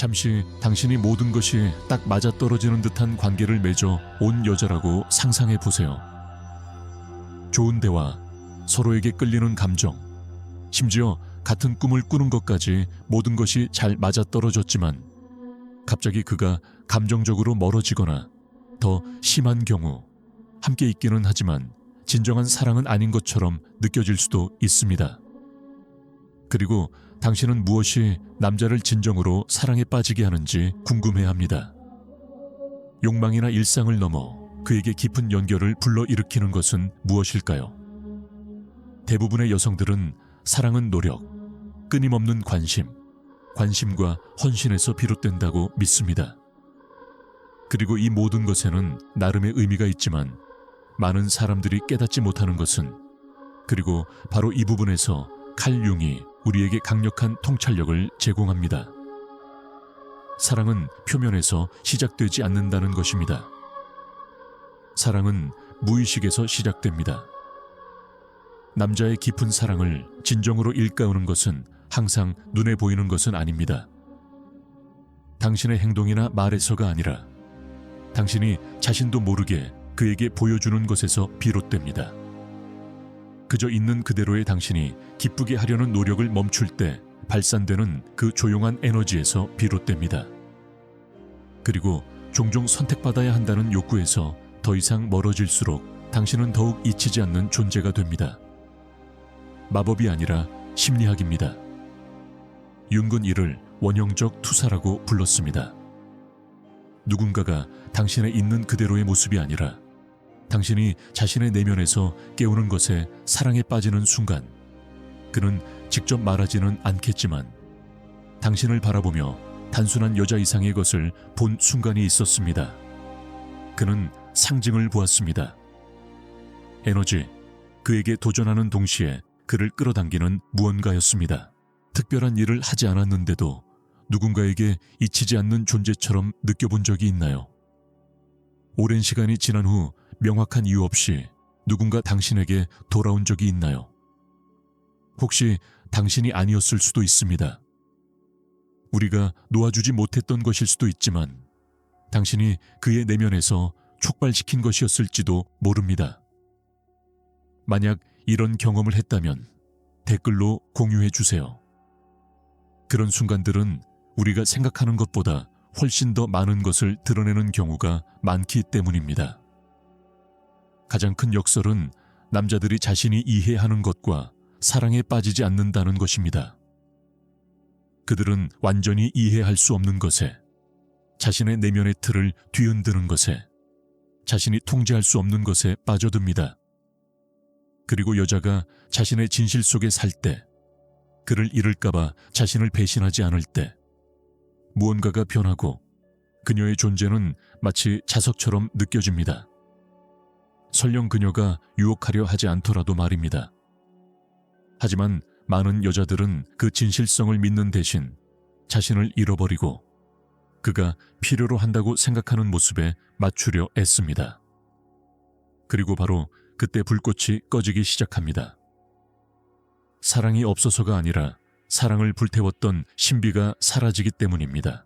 잠시 당신이 모든 것이 딱 맞아떨어지는 듯한 관계를 맺어 온 여자라고 상상해 보세요. 좋은 대화, 서로에게 끌리는 감정, 심지어 같은 꿈을 꾸는 것까지 모든 것이 잘 맞아떨어졌지만 갑자기 그가 감정적으로 멀어지거나 더 심한 경우 함께 있기는 하지만 진정한 사랑은 아닌 것처럼 느껴질 수도 있습니다. 그리고 당신은 무엇이 남자를 진정으로 사랑에 빠지게 하는지 궁금해합니다. 욕망이나 일상을 넘어 그에게 깊은 연결을 불러일으키는 것은 무엇일까요? 대부분의 여성들은 사랑은 노력, 끊임없는 관심과 헌신에서 비롯된다고 믿습니다. 그리고 이 모든 것에는 나름의 의미가 있지만 많은 사람들이 깨닫지 못하는 것은 그리고 바로 이 부분에서 칼 융이 우리에게 강력한 통찰력을 제공합니다. 사랑은 표면에서 시작되지 않는다는 것입니다. 사랑은 무의식에서 시작됩니다. 남자의 깊은 사랑을 진정으로 일깨우는 것은 항상 눈에 보이는 것은 아닙니다. 당신의 행동이나 말에서가 아니라 당신이 자신도 모르게 그에게 보여주는 것에서 비롯됩니다. 그저 있는 그대로의 당신이 기쁘게 하려는 노력을 멈출 때 발산되는 그 조용한 에너지에서 비롯됩니다. 그리고 종종 선택받아야 한다는 욕구에서 더 이상 멀어질수록 당신은 더욱 잊히지 않는 존재가 됩니다. 마법이 아니라 심리학입니다. 융은 이를 원형적 투사라고 불렀습니다. 누군가가 당신의 있는 그대로의 모습이 아니라 당신이 자신의 내면에서 깨우는 것에 사랑에 빠지는 순간 그는 직접 말하지는 않겠지만 당신을 바라보며 단순한 여자 이상의 것을 본 순간이 있었습니다. 그는 상징을 보았습니다. 에너지, 그에게 도전하는 동시에 그를 끌어당기는 무언가였습니다. 특별한 일을 하지 않았는데도 누군가에게 잊히지 않는 존재처럼 느껴본 적이 있나요? 오랜 시간이 지난 후 명확한 이유 없이 누군가 당신에게 돌아온 적이 있나요? 혹시 당신이 아니었을 수도 있습니다. 우리가 놓아주지 못했던 것일 수도 있지만 당신이 그의 내면에서 촉발시킨 것이었을지도 모릅니다. 만약 이런 경험을 했다면 댓글로 공유해 주세요. 그런 순간들은 우리가 생각하는 것보다 훨씬 더 많은 것을 드러내는 경우가 많기 때문입니다. 가장 큰 역설은 남자들이 자신이 이해하는 것과 사랑에 빠지지 않는다는 것입니다. 그들은 완전히 이해할 수 없는 것에, 자신의 내면의 틀을 뒤흔드는 것에, 자신이 통제할 수 없는 것에 빠져듭니다. 그리고 여자가 자신의 진실 속에 살 때, 그를 잃을까봐 자신을 배신하지 않을 때, 무언가가 변하고 그녀의 존재는 마치 자석처럼 느껴집니다. 설령 그녀가 유혹하려 하지 않더라도 말입니다. 하지만 많은 여자들은 그 진실성을 믿는 대신 자신을 잃어버리고 그가 필요로 한다고 생각하는 모습에 맞추려 애씁니다. 그리고 바로 그때 불꽃이 꺼지기 시작합니다. 사랑이 없어서가 아니라 사랑을 불태웠던 신비가 사라지기 때문입니다.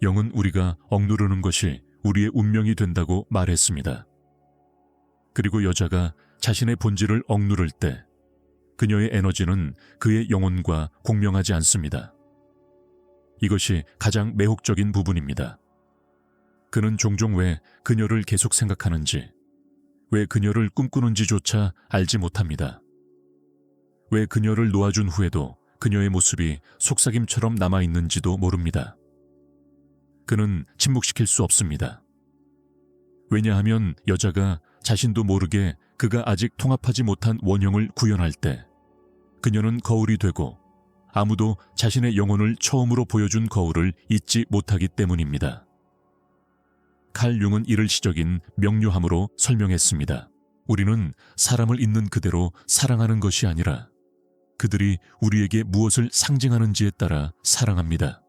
영은 우리가 억누르는 것이 우리의 운명이 된다고 말했습니다. 그리고 여자가 자신의 본질을 억누를 때 그녀의 에너지는 그의 영혼과 공명하지 않습니다. 이것이 가장 매혹적인 부분입니다. 그는 종종 왜 그녀를 계속 생각하는지, 왜 그녀를 꿈꾸는지조차 알지 못합니다. 왜 그녀를 놓아준 후에도 그녀의 모습이 속삭임처럼 남아있는지도 모릅니다. 그는 침묵시킬 수 없습니다. 왜냐하면 여자가 자신도 모르게 그가 아직 통합하지 못한 원형을 구현할 때 그녀는 거울이 되고 아무도 자신의 영혼을 처음으로 보여준 거울을 잊지 못하기 때문입니다. 칼 융은 이를 시적인 명료함으로 설명했습니다. 우리는 사람을 있는 그대로 사랑하는 것이 아니라 그들이 우리에게 무엇을 상징하는지에 따라 사랑합니다.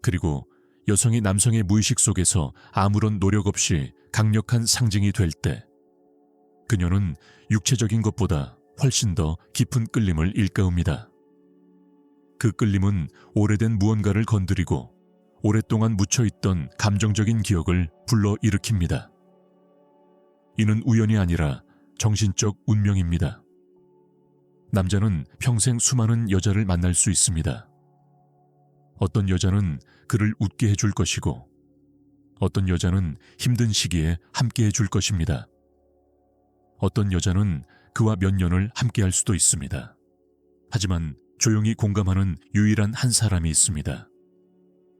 그리고 여성이 남성의 무의식 속에서 아무런 노력 없이 강력한 상징이 될 때 그녀는 육체적인 것보다 훨씬 더 깊은 끌림을 일깨웁니다. 그 끌림은 오래된 무언가를 건드리고 오랫동안 묻혀있던 감정적인 기억을 불러일으킵니다. 이는 우연이 아니라 정신적 운명입니다. 남자는 평생 수많은 여자를 만날 수 있습니다. 어떤 여자는 그를 웃게 해줄 것이고 어떤 여자는 힘든 시기에 함께 해줄 것입니다. 어떤 여자는 그와 몇 년을 함께 할 수도 있습니다. 하지만 조용히 공감하는 유일한 한 사람이 있습니다.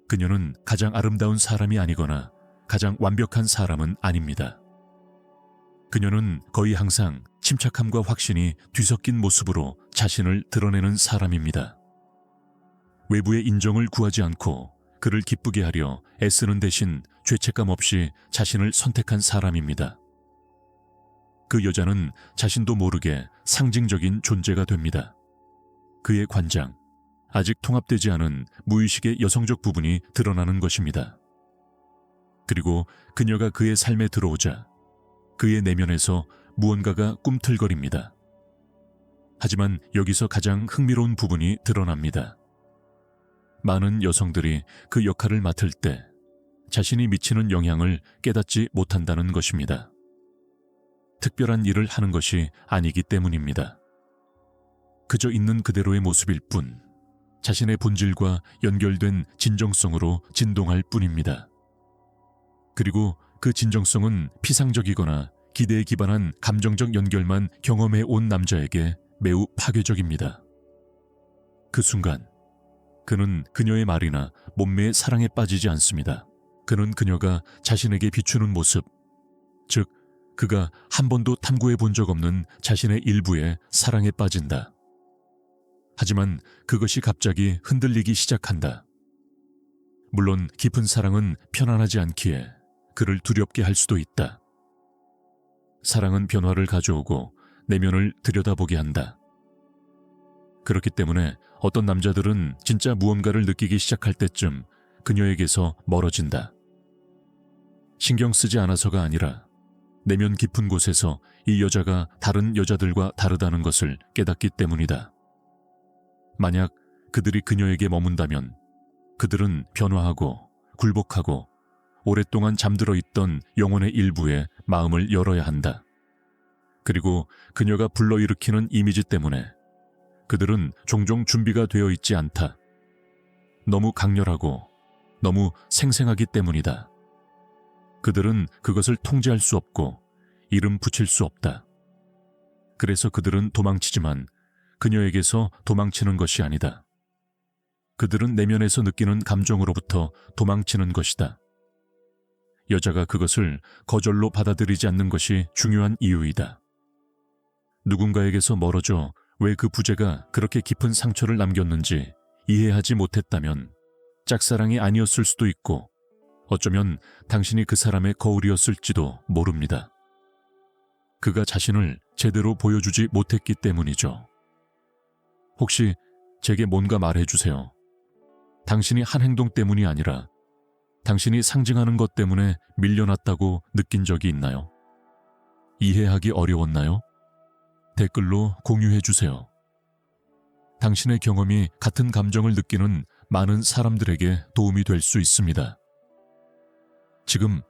그녀는 가장 아름다운 사람이 아니거나 가장 완벽한 사람은 아닙니다. 그녀는 거의 항상 침착함과 확신이 뒤섞인 모습으로 자신을 드러내는 사람입니다. 외부의 인정을 구하지 않고 그를 기쁘게 하려 애쓰는 대신 죄책감 없이 자신을 선택한 사람입니다. 그 여자는 자신도 모르게 상징적인 존재가 됩니다. 그의 관장, 아직 통합되지 않은 무의식의 여성적 부분이 드러나는 것입니다. 그리고 그녀가 그의 삶에 들어오자 그의 내면에서 무언가가 꿈틀거립니다. 하지만 여기서 가장 흥미로운 부분이 드러납니다. 많은 여성들이 그 역할을 맡을 때 자신이 미치는 영향을 깨닫지 못한다는 것입니다. 특별한 일을 하는 것이 아니기 때문입니다. 그저 있는 그대로의 모습일 뿐, 자신의 본질과 연결된 진정성으로 진동할 뿐입니다. 그리고 그 진정성은 피상적이거나 기대에 기반한 감정적 연결만 경험해 온 남자에게 매우 파괴적입니다. 그 순간 그는 그녀의 말이나 몸매의 사랑에 빠지지 않습니다. 그는 그녀가 자신에게 비추는 모습, 즉 그가 한 번도 탐구해 본 적 없는 자신의 일부에 사랑에 빠진다. 하지만 그것이 갑자기 흔들리기 시작한다. 물론 깊은 사랑은 편안하지 않기에 그를 두렵게 할 수도 있다. 사랑은 변화를 가져오고 내면을 들여다보게 한다. 그렇기 때문에 어떤 남자들은 진짜 무언가를 느끼기 시작할 때쯤 그녀에게서 멀어진다. 신경 쓰지 않아서가 아니라 내면 깊은 곳에서 이 여자가 다른 여자들과 다르다는 것을 깨닫기 때문이다. 만약 그들이 그녀에게 머문다면 그들은 변화하고 굴복하고 오랫동안 잠들어 있던 영혼의 일부에 마음을 열어야 한다. 그리고 그녀가 불러일으키는 이미지 때문에 그들은 종종 준비가 되어 있지 않다. 너무 강렬하고 너무 생생하기 때문이다. 그들은 그것을 통제할 수 없고 이름 붙일 수 없다. 그래서 그들은 도망치지만 그녀에게서 도망치는 것이 아니다. 그들은 내면에서 느끼는 감정으로부터 도망치는 것이다. 여자가 그것을 거절로 받아들이지 않는 것이 중요한 이유이다. 누군가에게서 멀어져 왜 그 부재가 그렇게 깊은 상처를 남겼는지 이해하지 못했다면 짝사랑이 아니었을 수도 있고 어쩌면 당신이 그 사람의 거울이었을지도 모릅니다. 그가 자신을 제대로 보여주지 못했기 때문이죠. 혹시 제게 뭔가 말해주세요. 당신이 한 행동 때문이 아니라 당신이 상징하는 것 때문에 밀려났다고 느낀 적이 있나요? 이해하기 어려웠나요? 댓글로 공유해주세요. 당신의 경험이 같은 감정을 느끼는 많은 사람들에게 도움이 될 수 있습니다. 지금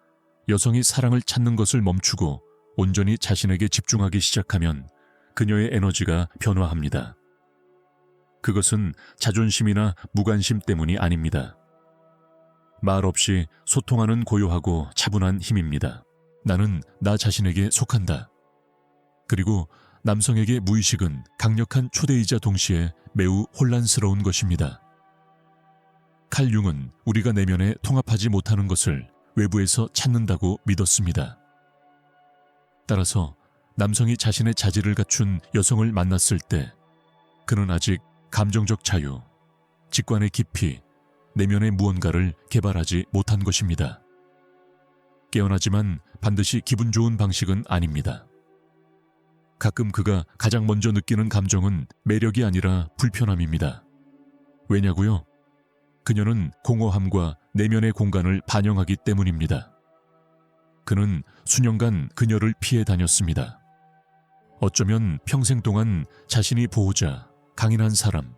여성이 사랑을 찾는 것을 멈추고 온전히 자신에게 집중하기 시작하면 그녀의 에너지가 변화합니다. 그것은 자존심이나 무관심 때문이 아닙니다. 말 없이 소통하는 고요하고 차분한 힘입니다. 나는 나 자신에게 속한다. 그리고 남성에게 무의식은 강력한 초대이자 동시에 매우 혼란스러운 것입니다. 칼 융은 우리가 내면에 통합하지 못하는 것을 외부에서 찾는다고 믿었습니다. 따라서 남성이 자신의 자질을 갖춘 여성을 만났을 때 그는 아직 감정적 자유, 직관의 깊이, 내면의 무언가를 개발하지 못한 것입니다. 깨어나지만 반드시 기분 좋은 방식은 아닙니다. 가끔 그가 가장 먼저 느끼는 감정은 매력이 아니라 불편함입니다. 왜냐고요? 그녀는 공허함과 내면의 공간을 반영하기 때문입니다. 그는 수년간 그녀를 피해 다녔습니다. 어쩌면 평생 동안 자신이 보호자, 강인한 사람,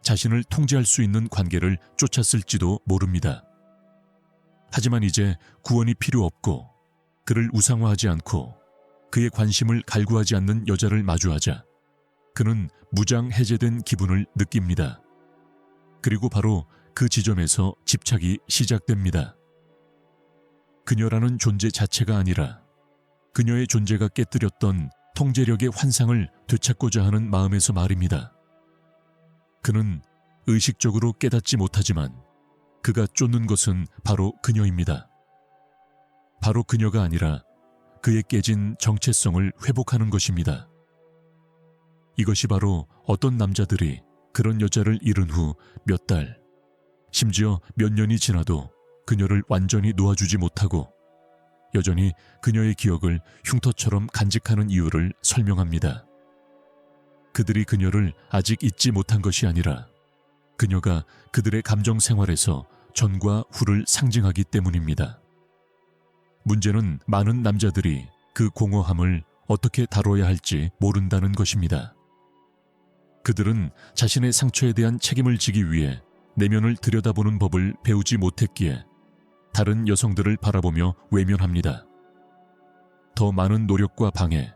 자신을 통제할 수 있는 관계를 쫓았을지도 모릅니다. 하지만 이제 구원이 필요 없고 그를 우상화하지 않고 그의 관심을 갈구하지 않는 여자를 마주하자 그는 무장해제된 기분을 느낍니다. 그리고 바로 그 지점에서 집착이 시작됩니다. 그녀라는 존재 자체가 아니라 그녀의 존재가 깨뜨렸던 통제력의 환상을 되찾고자 하는 마음에서 말입니다. 그는 의식적으로 깨닫지 못하지만 그가 쫓는 것은 바로 그녀입니다. 바로 그녀가 아니라 그의 깨진 정체성을 회복하는 것입니다. 이것이 바로 어떤 남자들이 그런 여자를 잃은 후 몇 달, 심지어 몇 년이 지나도 그녀를 완전히 놓아주지 못하고 여전히 그녀의 기억을 흉터처럼 간직하는 이유를 설명합니다. 그들이 그녀를 아직 잊지 못한 것이 아니라 그녀가 그들의 감정 생활에서 전과 후를 상징하기 때문입니다. 문제는 많은 남자들이 그 공허함을 어떻게 다뤄야 할지 모른다는 것입니다. 그들은 자신의 상처에 대한 책임을 지기 위해 내면을 들여다보는 법을 배우지 못했기에 다른 여성들을 바라보며 외면합니다. 더 많은 노력과 방해,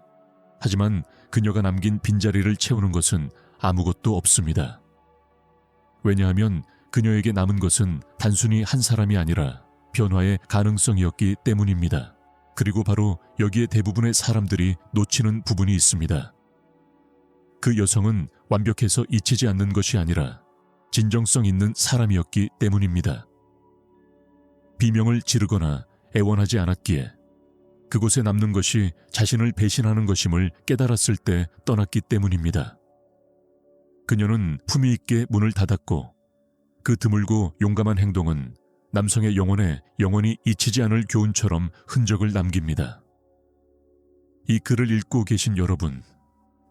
하지만 그녀가 남긴 빈자리를 채우는 것은 아무것도 없습니다. 왜냐하면 그녀에게 남은 것은 단순히 한 사람이 아니라 변화의 가능성이었기 때문입니다. 그리고 바로 여기에 대부분의 사람들이 놓치는 부분이 있습니다. 그 여성은 완벽해서 잊히지 않는 것이 아니라 진정성 있는 사람이었기 때문입니다. 비명을 지르거나 애원하지 않았기에 그곳에 남는 것이 자신을 배신하는 것임을 깨달았을 때 떠났기 때문입니다. 그녀는 품위 있게 문을 닫았고 그 드물고 용감한 행동은 남성의 영혼에 영원히 잊히지 않을 교훈처럼 흔적을 남깁니다. 이 글을 읽고 계신 여러분,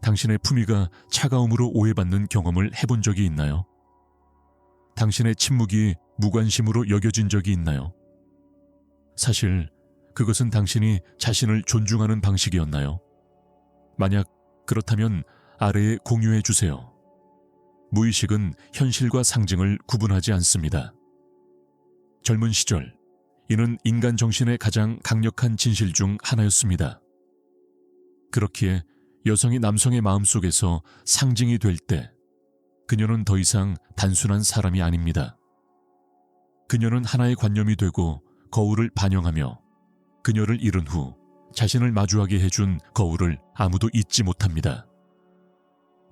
당신의 품위가 차가움으로 오해받는 경험을 해본 적이 있나요? 당신의 침묵이 무관심으로 여겨진 적이 있나요? 사실 그것은 당신이 자신을 존중하는 방식이었나요? 만약 그렇다면 아래에 공유해 주세요. 무의식은 현실과 상징을 구분하지 않습니다. 젊은 시절, 이는 인간 정신의 가장 강력한 진실 중 하나였습니다. 그렇기에 여성이 남성의 마음속에서 상징이 될 때 그녀는 더 이상 단순한 사람이 아닙니다. 그녀는 하나의 관념이 되고 거울을 반영하며 그녀를 잃은 후 자신을 마주하게 해준 거울을 아무도 잊지 못합니다.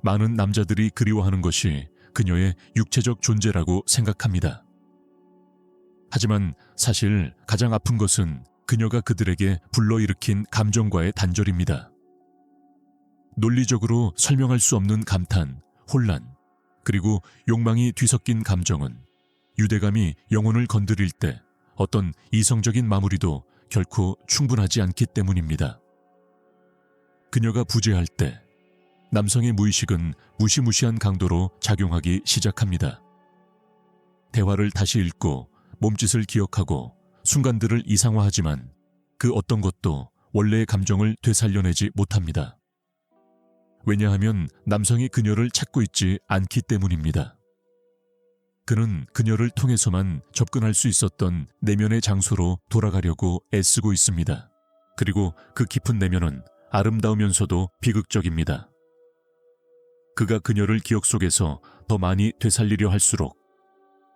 많은 남자들이 그리워하는 것이 그녀의 육체적 존재라고 생각합니다. 하지만 사실 가장 아픈 것은 그녀가 그들에게 불러일으킨 감정과의 단절입니다. 논리적으로 설명할 수 없는 감탄, 혼란, 그리고 욕망이 뒤섞인 감정은 유대감이 영혼을 건드릴 때 어떤 이성적인 마무리도 결코 충분하지 않기 때문입니다. 그녀가 부재할 때 남성의 무의식은 무시무시한 강도로 작용하기 시작합니다. 대화를 다시 읽고 몸짓을 기억하고 순간들을 이상화하지만 그 어떤 것도 원래의 감정을 되살려내지 못합니다. 왜냐하면 남성이 그녀를 찾고 있지 않기 때문입니다. 그는 그녀를 통해서만 접근할 수 있었던 내면의 장소로 돌아가려고 애쓰고 있습니다. 그리고 그 깊은 내면은 아름다우면서도 비극적입니다. 그가 그녀를 기억 속에서 더 많이 되살리려 할수록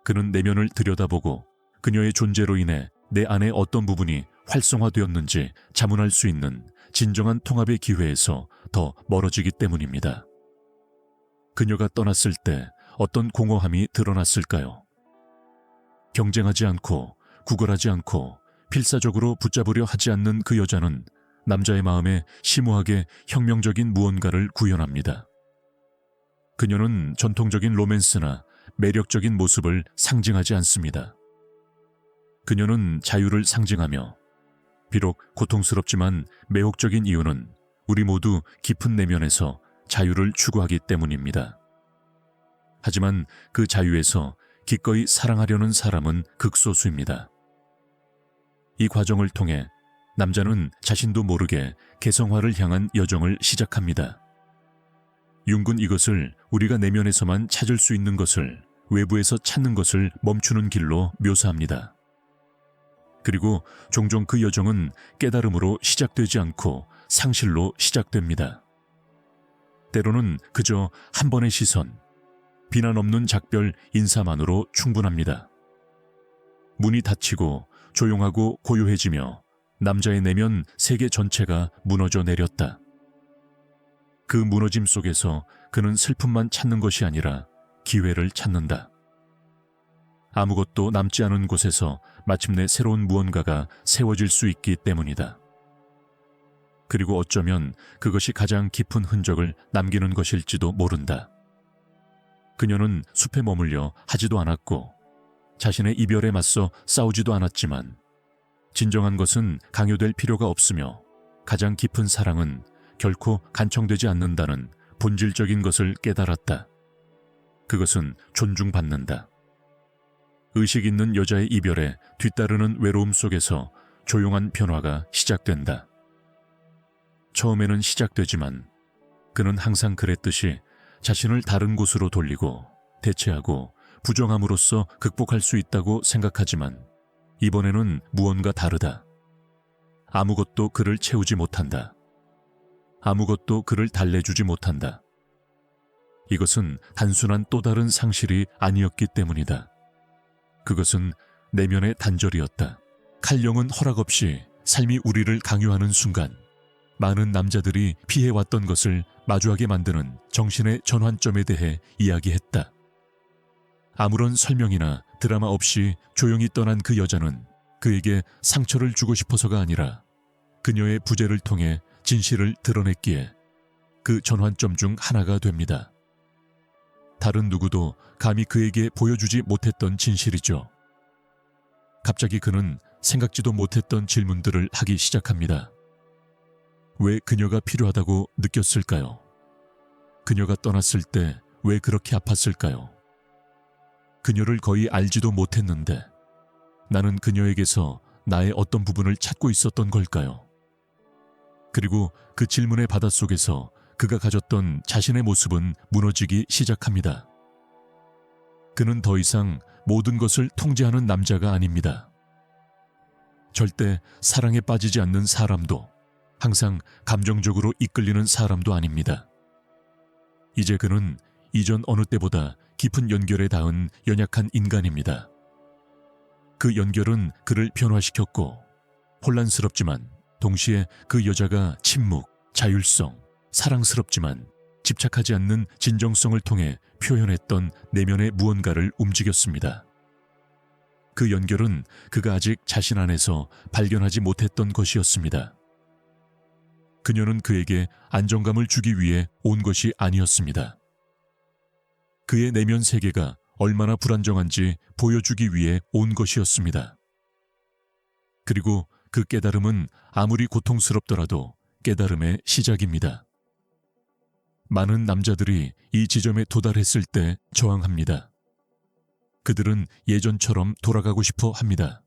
그는 내면을 들여다보고 그녀의 존재로 인해 내 안의 어떤 부분이 활성화되었는지 자문할 수 있는 진정한 통합의 기회에서 더 멀어지기 때문입니다. 그녀가 떠났을 때 어떤 공허함이 드러났을까요? 경쟁하지 않고 구걸하지 않고 필사적으로 붙잡으려 하지 않는 그 여자는 남자의 마음에 심오하게 혁명적인 무언가를 구현합니다. 그녀는 전통적인 로맨스나 매력적인 모습을 상징하지 않습니다. 그녀는 자유를 상징하며 비록 고통스럽지만 매혹적인 이유는 우리 모두 깊은 내면에서 자유를 추구하기 때문입니다. 하지만 그 자유에서 기꺼이 사랑하려는 사람은 극소수입니다. 이 과정을 통해 남자는 자신도 모르게 개성화를 향한 여정을 시작합니다. 융은 이것을 우리가 내면에서만 찾을 수 있는 것을 외부에서 찾는 것을 멈추는 길로 묘사합니다. 그리고 종종 그 여정은 깨달음으로 시작되지 않고 상실로 시작됩니다. 때로는 그저 한 번의 시선, 비난 없는 작별 인사만으로 충분합니다. 문이 닫히고 조용하고 고요해지며 남자의 내면 세계 전체가 무너져 내렸다. 그 무너짐 속에서 그는 슬픔만 찾는 것이 아니라 기회를 찾는다. 아무것도 남지 않은 곳에서 마침내 새로운 무언가가 세워질 수 있기 때문이다. 그리고 어쩌면 그것이 가장 깊은 흔적을 남기는 것일지도 모른다. 그녀는 숲에 머물려 하지도 않았고 자신의 이별에 맞서 싸우지도 않았지만 진정한 것은 강요될 필요가 없으며 가장 깊은 사랑은 결코 간청되지 않는다는 본질적인 것을 깨달았다. 그것은 존중받는다. 의식 있는 여자의 이별에 뒤따르는 외로움 속에서 조용한 변화가 시작된다. 처음에는 시작되지만 그는 항상 그랬듯이 자신을 다른 곳으로 돌리고 대체하고 부정함으로써 극복할 수 있다고 생각하지만 이번에는 무언가 다르다. 아무것도 그를 채우지 못한다. 아무것도 그를 달래주지 못한다. 이것은 단순한 또 다른 상실이 아니었기 때문이다. 그것은 내면의 단절이었다. 칼령은 허락 없이 삶이 우리를 강요하는 순간 많은 남자들이 피해왔던 것을 마주하게 만드는 정신의 전환점에 대해 이야기했다. 아무런 설명이나 드라마 없이 조용히 떠난 그 여자는 그에게 상처를 주고 싶어서가 아니라 그녀의 부재를 통해 진실을 드러냈기에 그 전환점 중 하나가 됩니다. 다른 누구도 감히 그에게 보여주지 못했던 진실이죠. 갑자기 그는 생각지도 못했던 질문들을 하기 시작합니다. 왜 그녀가 필요하다고 느꼈을까요? 그녀가 떠났을 때 왜 그렇게 아팠을까요? 그녀를 거의 알지도 못했는데 나는 그녀에게서 나의 어떤 부분을 찾고 있었던 걸까요? 그리고 그 질문의 바닷속에서 그가 가졌던 자신의 모습은 무너지기 시작합니다. 그는 더 이상 모든 것을 통제하는 남자가 아닙니다. 절대 사랑에 빠지지 않는 사람도 항상 감정적으로 이끌리는 사람도 아닙니다. 이제 그는 이전 어느 때보다 깊은 연결에 닿은 연약한 인간입니다. 그 연결은 그를 변화시켰고 혼란스럽지만 동시에 그 여자가 침묵, 자율성, 사랑스럽지만 집착하지 않는 진정성을 통해 표현했던 내면의 무언가를 움직였습니다. 그 연결은 그가 아직 자신 안에서 발견하지 못했던 것이었습니다. 그녀는 그에게 안정감을 주기 위해 온 것이 아니었습니다. 그의 내면 세계가 얼마나 불안정한지 보여주기 위해 온 것이었습니다. 그리고 그 깨달음은 아무리 고통스럽더라도 깨달음의 시작입니다. 많은 남자들이 이 지점에 도달했을 때 저항합니다. 그들은 예전처럼 돌아가고 싶어 합니다.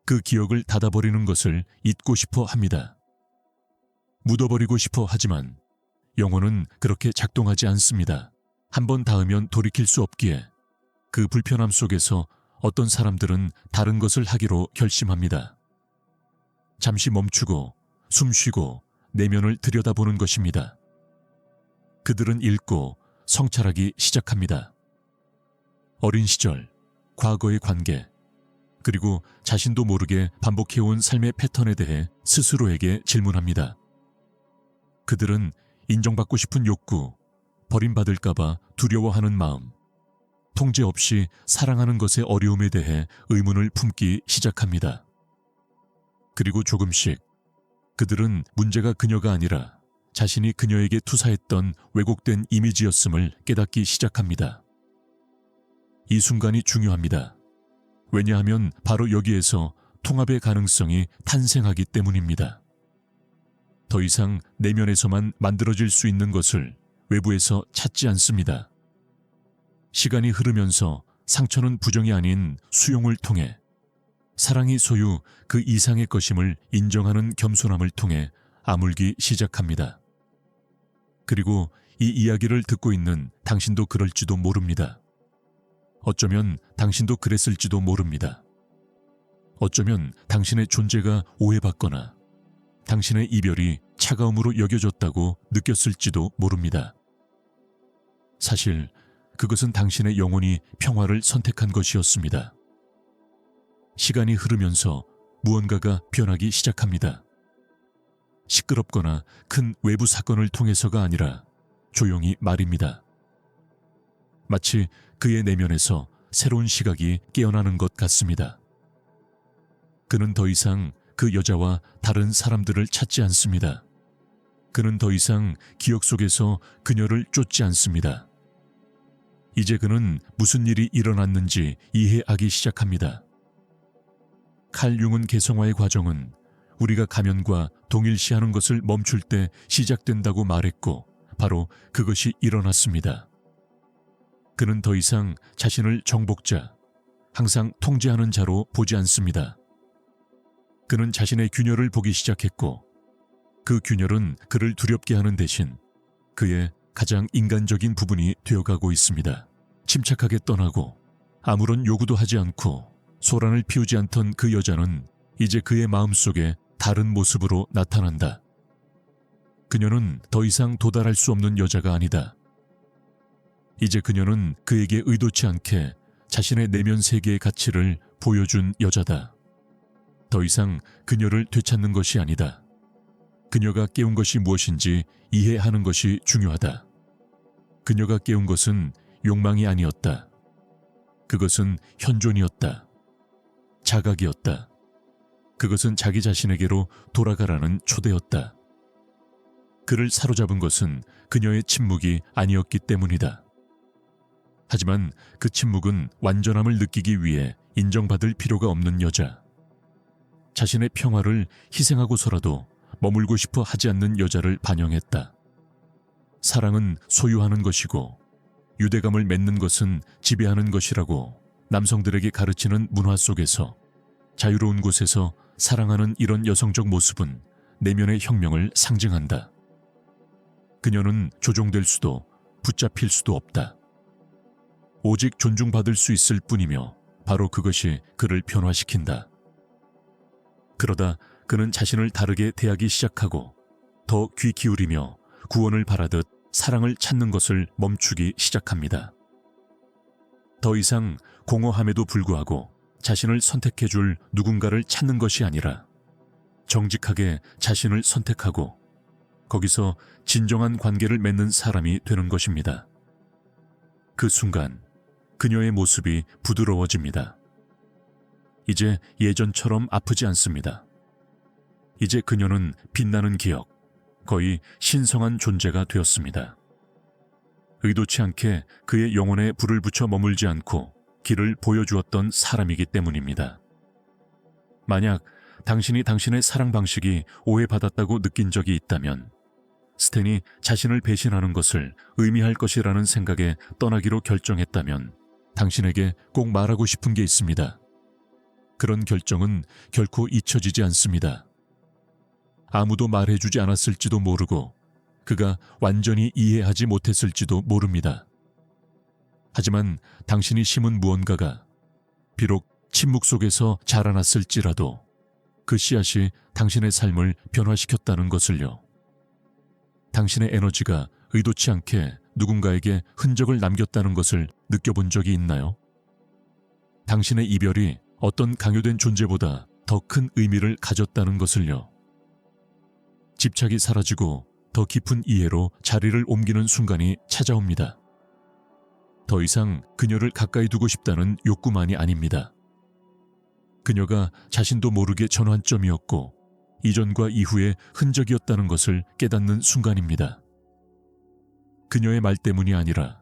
그 기억을 닫아버리는 것을 잊고 싶어 합니다. 묻어버리고 싶어 하지만 영혼은 그렇게 작동하지 않습니다. 한번 닿으면 돌이킬 수 없기에 그 불편함 속에서 어떤 사람들은 다른 것을 하기로 결심합니다. 잠시 멈추고 숨 쉬고 내면을 들여다보는 것입니다. 그들은 읽고 성찰하기 시작합니다. 어린 시절, 과거의 관계, 그리고 자신도 모르게 반복해온 삶의 패턴에 대해 스스로에게 질문합니다. 그들은 인정받고 싶은 욕구, 버림받을까봐 두려워하는 마음, 통제 없이 사랑하는 것의 어려움에 대해 의문을 품기 시작합니다. 그리고 조금씩 그들은 문제가 그녀가 아니라 자신이 그녀에게 투사했던 왜곡된 이미지였음을 깨닫기 시작합니다. 이 순간이 중요합니다. 왜냐하면 바로 여기에서 통합의 가능성이 탄생하기 때문입니다. 더 이상 내면에서만 만들어질 수 있는 것을 외부에서 찾지 않습니다. 시간이 흐르면서 상처는 부정이 아닌 수용을 통해 사랑이 소유 그 이상의 것임을 인정하는 겸손함을 통해 아물기 시작합니다. 그리고 이 이야기를 듣고 있는 당신도 그럴지도 모릅니다. 어쩌면 당신도 그랬을지도 모릅니다. 어쩌면 당신의 존재가 오해받거나 당신의 이별이 차가움으로 여겨졌다고 느꼈을지도 모릅니다. 사실 그것은 당신의 영혼이 평화를 선택한 것이었습니다. 시간이 흐르면서 무언가가 변하기 시작합니다. 시끄럽거나 큰 외부 사건을 통해서가 아니라 조용히 말입니다. 마치 그의 내면에서 새로운 시각이 깨어나는 것 같습니다. 그는 더 이상 그 여자와 다른 사람들을 찾지 않습니다. 그는 더 이상 기억 속에서 그녀를 쫓지 않습니다. 이제 그는 무슨 일이 일어났는지 이해하기 시작합니다. 칼 융은 개성화의 과정은 우리가 가면과 동일시하는 것을 멈출 때 시작된다고 말했고 바로 그것이 일어났습니다. 그는 더 이상 자신을 정복자, 항상 통제하는 자로 보지 않습니다. 그는 자신의 균열을 보기 시작했고 그 균열은 그를 두렵게 하는 대신 그의 가장 인간적인 부분이 되어가고 있습니다. 침착하게 떠나고 아무런 요구도 하지 않고 소란을 피우지 않던 그 여자는 이제 그의 마음속에 다른 모습으로 나타난다. 그녀는 더 이상 도달할 수 없는 여자가 아니다. 이제 그녀는 그에게 의도치 않게 자신의 내면 세계의 가치를 보여준 여자다. 더 이상 그녀를 되찾는 것이 아니다. 그녀가 깨운 것이 무엇인지 이해하는 것이 중요하다. 그녀가 깨운 것은 욕망이 아니었다. 그것은 현존이었다. 자각이었다. 그것은 자기 자신에게로 돌아가라는 초대였다. 그를 사로잡은 것은 그녀의 침묵이 아니었기 때문이다. 하지만 그 침묵은 완전함을 느끼기 위해 인정받을 필요가 없는 여자. 자신의 평화를 희생하고서라도 머물고 싶어 하지 않는 여자를 반영했다. 사랑은 소유하는 것이고 유대감을 맺는 것은 지배하는 것이라고 남성들에게 가르치는 문화 속에서 자유로운 곳에서 사랑하는 이런 여성적 모습은 내면의 혁명을 상징한다. 그녀는 조종될 수도 붙잡힐 수도 없다. 오직 존중받을 수 있을 뿐이며 바로 그것이 그를 변화시킨다. 그러다 그는 자신을 다르게 대하기 시작하고 더 귀 기울이며 구원을 바라듯 사랑을 찾는 것을 멈추기 시작합니다. 더 이상 공허함에도 불구하고 자신을 선택해줄 누군가를 찾는 것이 아니라 정직하게 자신을 선택하고 거기서 진정한 관계를 맺는 사람이 되는 것입니다. 그 순간 그녀의 모습이 부드러워집니다. 이제 예전처럼 아프지 않습니다. 이제 그녀는 빛나는 기억, 거의 신성한 존재가 되었습니다. 의도치 않게 그의 영혼에 불을 붙여 머물지 않고 길을 보여주었던 사람이기 때문입니다. 만약 당신이 당신의 사랑 방식이 오해받았다고 느낀 적이 있다면 스탠이 자신을 배신하는 것을 의미할 것이라는 생각에 떠나기로 결정했다면 당신에게 꼭 말하고 싶은 게 있습니다. 그런 결정은 결코 잊혀지지 않습니다. 아무도 말해주지 않았을지도 모르고 그가 완전히 이해하지 못했을지도 모릅니다. 하지만 당신이 심은 무언가가 비록 침묵 속에서 자라났을지라도 그 씨앗이 당신의 삶을 변화시켰다는 것을요. 당신의 에너지가 의도치 않게 누군가에게 흔적을 남겼다는 것을 느껴본 적이 있나요? 당신의 이별이 어떤 강요된 존재보다 더 큰 의미를 가졌다는 것을요. 집착이 사라지고 더 깊은 이해로 자리를 옮기는 순간이 찾아옵니다. 더 이상 그녀를 가까이 두고 싶다는 욕구만이 아닙니다. 그녀가 자신도 모르게 전환점이었고 이전과 이후의 흔적이었다는 것을 깨닫는 순간입니다. 그녀의 말 때문이 아니라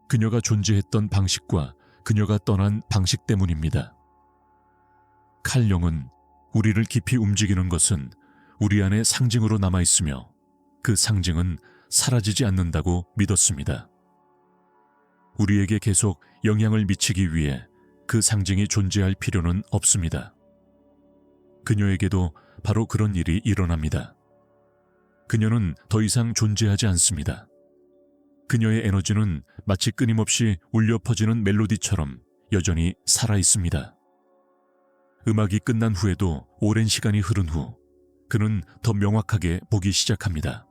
그녀가 존재했던 방식과 그녀가 떠난 방식 때문입니다. 칼 영은 우리를 깊이 움직이는 것은 우리 안에 상징으로 남아있으며 그 상징은 사라지지 않는다고 믿었습니다. 우리에게 계속 영향을 미치기 위해 그 상징이 존재할 필요는 없습니다. 그녀에게도 바로 그런 일이 일어납니다. 그녀는 더 이상 존재하지 않습니다. 그녀의 에너지는 마치 끊임없이 울려 퍼지는 멜로디처럼 여전히 살아있습니다. 음악이 끝난 후에도 오랜 시간이 흐른 후 그는 더 명확하게 보기 시작합니다.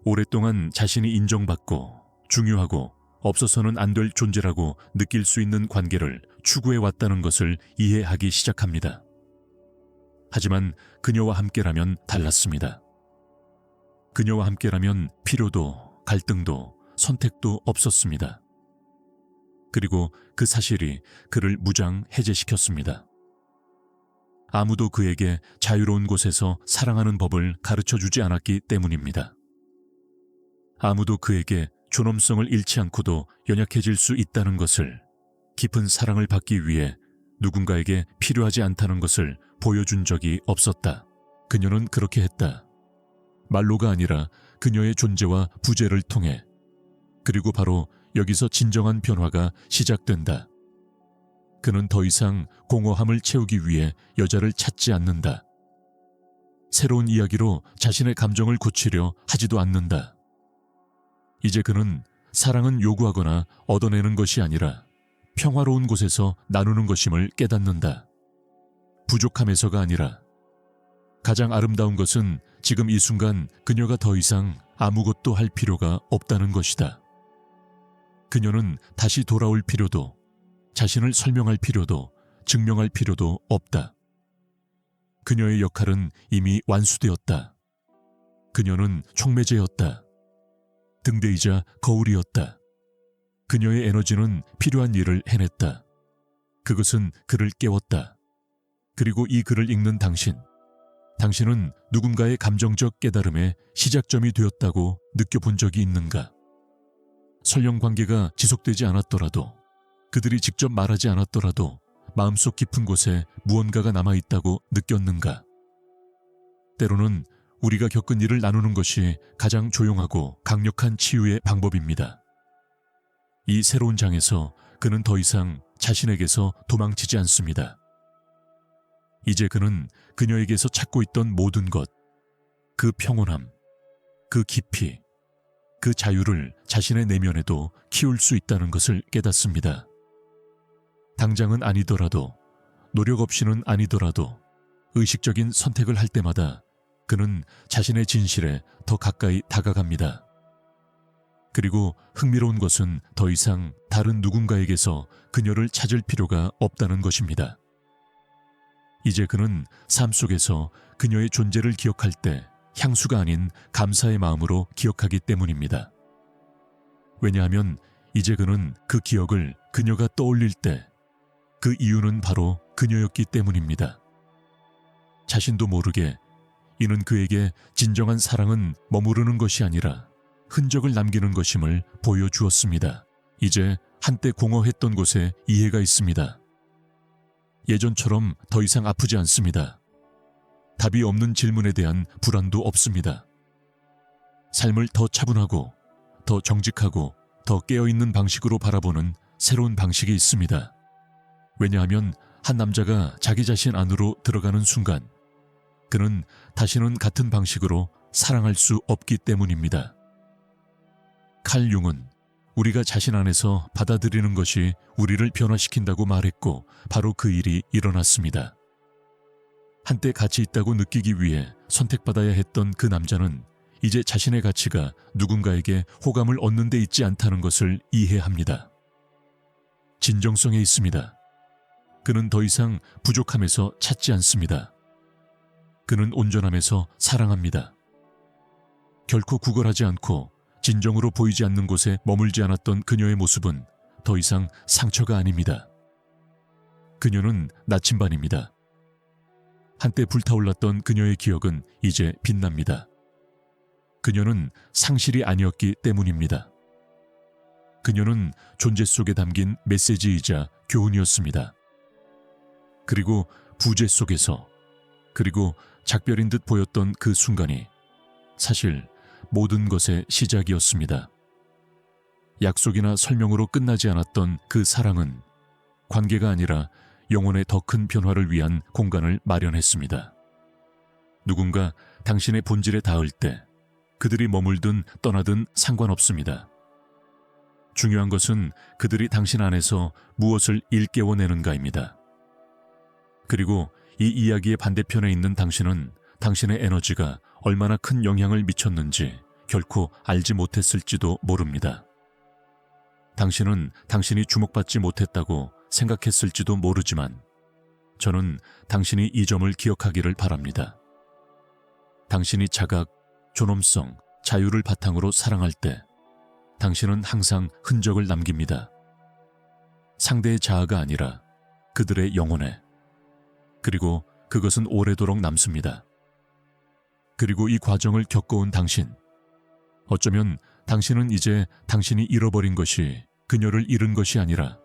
오랫동안 자신이 인정받고 중요하고 없어서는 안 될 존재라고 느낄 수 있는 관계를 추구해 왔다는 것을 이해하기 시작합니다. 하지만 그녀와 함께라면 달랐습니다. 그녀와 함께라면 필요도 갈등도 선택도 없었습니다. 그리고 그 사실이 그를 무장 해제시켰습니다. 아무도 그에게 자유로운 곳에서 사랑하는 법을 가르쳐주지 않았기 때문입니다. 아무도 그에게 존엄성을 잃지 않고도 연약해질 수 있다는 것을, 깊은 사랑을 받기 위해 누군가에게 필요하지 않다는 것을 보여준 적이 없었다. 그녀는 그렇게 했다. 말로가 아니라 그녀의 존재와 부재를 통해. 그리고 바로 여기서 진정한 변화가 시작된다. 그는 더 이상 공허함을 채우기 위해 여자를 찾지 않는다. 새로운 이야기로 자신의 감정을 고치려 하지도 않는다. 이제 그는 사랑은 요구하거나 얻어내는 것이 아니라 평화로운 곳에서 나누는 것임을 깨닫는다. 부족함에서가 아니라. 가장 아름다운 것은 지금 이 순간 그녀가 더 이상 아무것도 할 필요가 없다는 것이다. 그녀는 다시 돌아올 필요도, 자신을 설명할 필요도, 증명할 필요도 없다. 그녀의 역할은 이미 완수되었다. 그녀는 촉매제였다. 등대이자 거울이었다. 그녀의 에너지는 필요한 일을 해냈다. 그것은 그를 깨웠다. 그리고 이 글을 읽는 당신은 누군가의 감정적 깨달음의 시작점이 되었다고 느껴본 적이 있는가? 설령 관계가 지속되지 않았더라도, 그들이 직접 말하지 않았더라도 마음속 깊은 곳에 무언가가 남아있다고 느꼈는가? 때로는 우리가 겪은 일을 나누는 것이 가장 조용하고 강력한 치유의 방법입니다. 이 새로운 장에서 그는 더 이상 자신에게서 도망치지 않습니다. 이제 그는 그녀에게서 찾고 있던 모든 것, 그 평온함, 그 깊이, 그 자유를 자신의 내면에도 키울 수 있다는 것을 깨닫습니다. 당장은 아니더라도, 노력 없이는 아니더라도 의식적인 선택을 할 때마다 그는 자신의 진실에 더 가까이 다가갑니다. 그리고 흥미로운 것은 더 이상 다른 누군가에게서 그녀를 찾을 필요가 없다는 것입니다. 이제 그는 삶 속에서 그녀의 존재를 기억할 때 향수가 아닌 감사의 마음으로 기억하기 때문입니다. 왜냐하면 이제 그는 그 기억을 그녀가 떠올릴 때 그 이유는 바로 그녀였기 때문입니다. 자신도 모르게 이는 그에게 진정한 사랑은 머무르는 것이 아니라 흔적을 남기는 것임을 보여주었습니다. 이제 한때 공허했던 곳에 이해가 있습니다. 예전처럼 더 이상 아프지 않습니다. 답이 없는 질문에 대한 불안도 없습니다. 삶을 더 차분하고, 더 정직하고, 더 깨어있는 방식으로 바라보는 새로운 방식이 있습니다. 왜냐하면 한 남자가 자기 자신 안으로 들어가는 순간 그는 다시는 같은 방식으로 사랑할 수 없기 때문입니다. 칼 융은 우리가 자신 안에서 받아들이는 것이 우리를 변화시킨다고 말했고 바로 그 일이 일어났습니다. 한때 가치 있다고 느끼기 위해 선택받아야 했던 그 남자는 이제 자신의 가치가 누군가에게 호감을 얻는 데 있지 않다는 것을 이해합니다. 진정성에 있습니다. 그는 더 이상 부족함에서 찾지 않습니다. 그는 온전함에서 사랑합니다. 결코 구걸하지 않고 진정으로 보이지 않는 곳에 머물지 않았던 그녀의 모습은 더 이상 상처가 아닙니다. 그녀는 나침반입니다. 한때 불타올랐던 그녀의 기억은 이제 빛납니다. 그녀는 상실이 아니었기 때문입니다. 그녀는 존재 속에 담긴 메시지이자 교훈이었습니다. 그리고 부재 속에서, 그리고 작별인 듯 보였던 그 순간이 사실 모든 것의 시작이었습니다. 약속이나 설명으로 끝나지 않았던 그 사랑은 관계가 아니라 영혼의 더 큰 변화를 위한 공간을 마련했습니다. 누군가 당신의 본질에 닿을 때 그들이 머물든 떠나든 상관없습니다. 중요한 것은 그들이 당신 안에서 무엇을 일깨워내는가입니다. 그리고 이 이야기의 반대편에 있는 당신은 당신의 에너지가 얼마나 큰 영향을 미쳤는지 결코 알지 못했을지도 모릅니다. 당신은 당신이 주목받지 못했다고 생각했을지도 모르지만 저는 당신이 이 점을 기억하기를 바랍니다. 당신이 자각, 존엄성, 자유를 바탕으로 사랑할 때 당신은 항상 흔적을 남깁니다. 상대의 자아가 아니라 그들의 영혼에. 그리고 그것은 오래도록 남습니다. 그리고 이 과정을 겪어온 당신. 어쩌면 당신은 이제 당신이 잃어버린 것이 그녀를 잃은 것이 아니라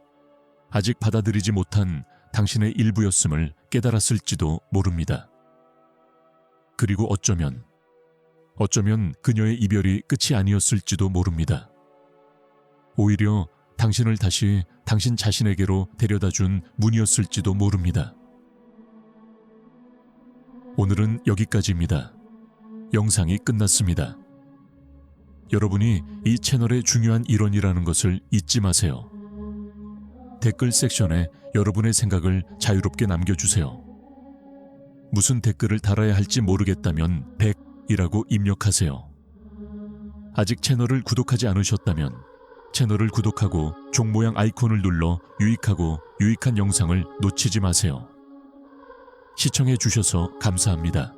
아직 받아들이지 못한 당신의 일부였음을 깨달았을지도 모릅니다. 그리고 어쩌면 그녀의 이별이 끝이 아니었을지도 모릅니다. 오히려 당신을 다시 당신 자신에게로 데려다준 문이었을지도 모릅니다. 오늘은 여기까지입니다. 영상이 끝났습니다. 여러분이 이 채널의 중요한 일원이라는 것을 잊지 마세요. 댓글 섹션에 여러분의 생각을 자유롭게 남겨주세요. 무슨 댓글을 달아야 할지 모르겠다면 100이라고 입력하세요. 아직 채널을 구독하지 않으셨다면 채널을 구독하고 종 모양 아이콘을 눌러 유익한 영상을 놓치지 마세요. 시청해 주셔서 감사합니다.